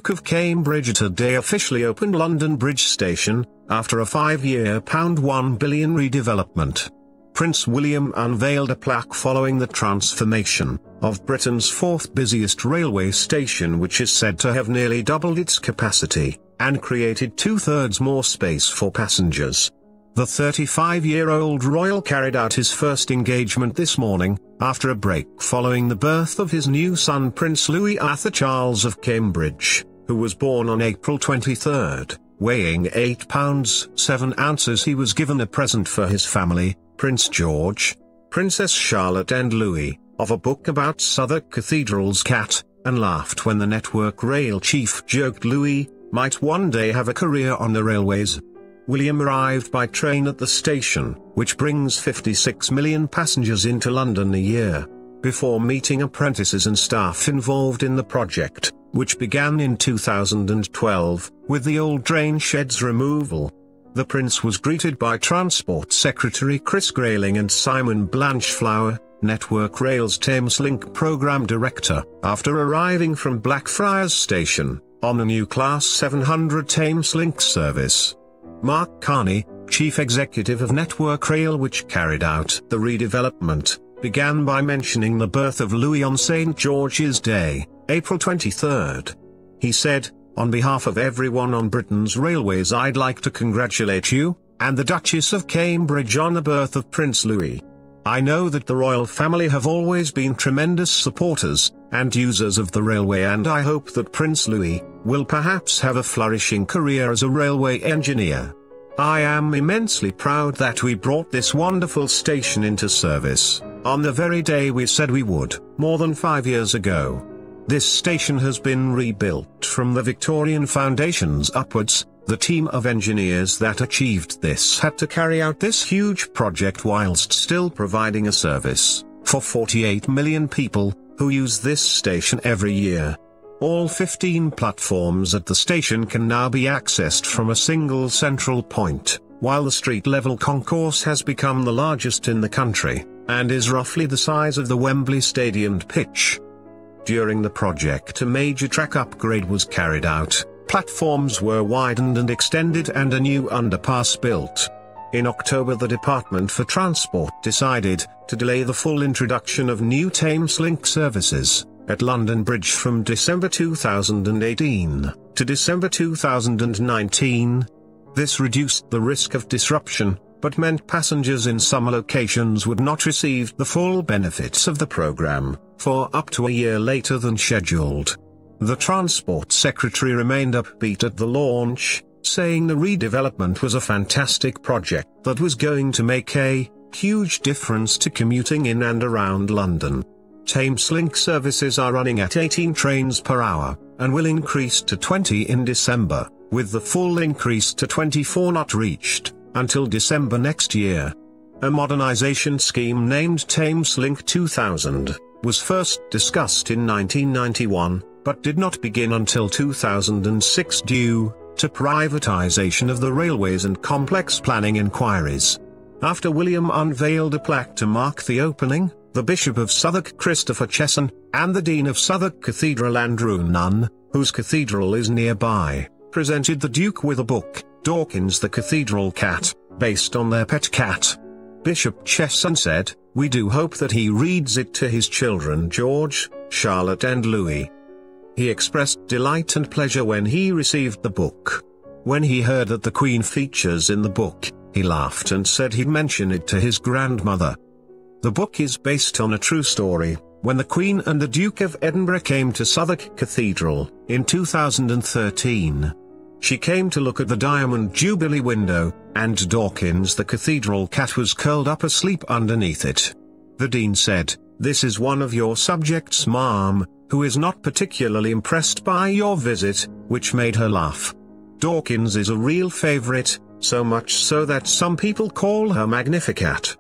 Duke of Cambridge today officially opened London Bridge Station, after a 5-year £1 billion redevelopment. Prince William unveiled a plaque following the transformation of Britain's fourth busiest railway station, which is said to have nearly doubled its capacity, and created 2/3 more space for passengers. The 35-year-old royal carried out his first engagement this morning, after a break following the birth of his new son Prince Louis Arthur Charles of Cambridge, who was born on April 23. Weighing 8 pounds 7 ounces, he was given a present for his family, Prince George, Princess Charlotte and Louis, of a book about Southwark Cathedral's cat, and laughed when the Network Rail chief joked Louis might one day have a career on the railways. William arrived by train at the station, which brings 56 million passengers into London a year, before meeting apprentices and staff involved in the project, which began in 2012, with the old train sheds removal. The Prince was greeted by Transport Secretary Chris Grayling and Simon Blanchflower, Network Rail's Thameslink Programme Director, after arriving from Blackfriars Station, on the new Class 700 Thameslink service. Mark Carney, Chief Executive of Network Rail, which carried out the redevelopment, began by mentioning the birth of Louis on St. George's Day, April 23. He said, "On behalf of everyone on Britain's railways, I'd like to congratulate you, and the Duchess of Cambridge, on the birth of Prince Louis. I know that the royal family have always been tremendous supporters and users of the railway, and I hope that Prince Louis will perhaps have a flourishing career as a railway engineer. I am immensely proud that we brought this wonderful station into service, on the very day we said we would, more than 5 years ago. This station has been rebuilt from the Victorian foundations upwards. The team of engineers that achieved this had to carry out this huge project whilst still providing a service for 48 million people, who use this station every year. All 15 platforms at the station can now be accessed from a single central point, while the street-level concourse has become the largest in the country, and is roughly the size of the Wembley Stadium pitch. During the project, a major track upgrade was carried out. Platforms were widened and extended and a new underpass built. In October, the Department for Transport decided to delay the full introduction of new Thameslink services at London Bridge from December 2018 to December 2019. This reduced the risk of disruption, but meant passengers in some locations would not receive the full benefits of the programme for up to a year later than scheduled. The Transport Secretary remained upbeat at the launch, saying the redevelopment was a fantastic project that was going to make a huge difference to commuting in and around London. Thameslink services are running at 18 trains per hour, and will increase to 20 in December, with the full increase to 24 not reached until December next year. A modernisation scheme named Thameslink 2000 was first discussed in 1991, but did not begin until 2006 due to privatisation of the railways and complex planning inquiries. After William unveiled a plaque to mark the opening, the Bishop of Southwark Christopher Chesson, and the Dean of Southwark Cathedral Andrew Nunn, whose cathedral is nearby, presented the Duke with a book, Dawkins the Cathedral Cat, based on their pet cat. Bishop Chesson said, "We do hope that he reads it to his children George, Charlotte and Louis." He expressed delight and pleasure when he received the book. When he heard that the Queen features in the book, he laughed and said he'd mention it to his grandmother. The book is based on a true story, when the Queen and the Duke of Edinburgh came to Southwark Cathedral, in 2013. She came to look at the Diamond Jubilee window, and Dawkins the cathedral cat was curled up asleep underneath it. The Dean said, "This is one of your subjects, ma'am, who is not particularly impressed by your visit," which made her laugh. Dawkins is a real favourite, so much so that some people call her Magnificat.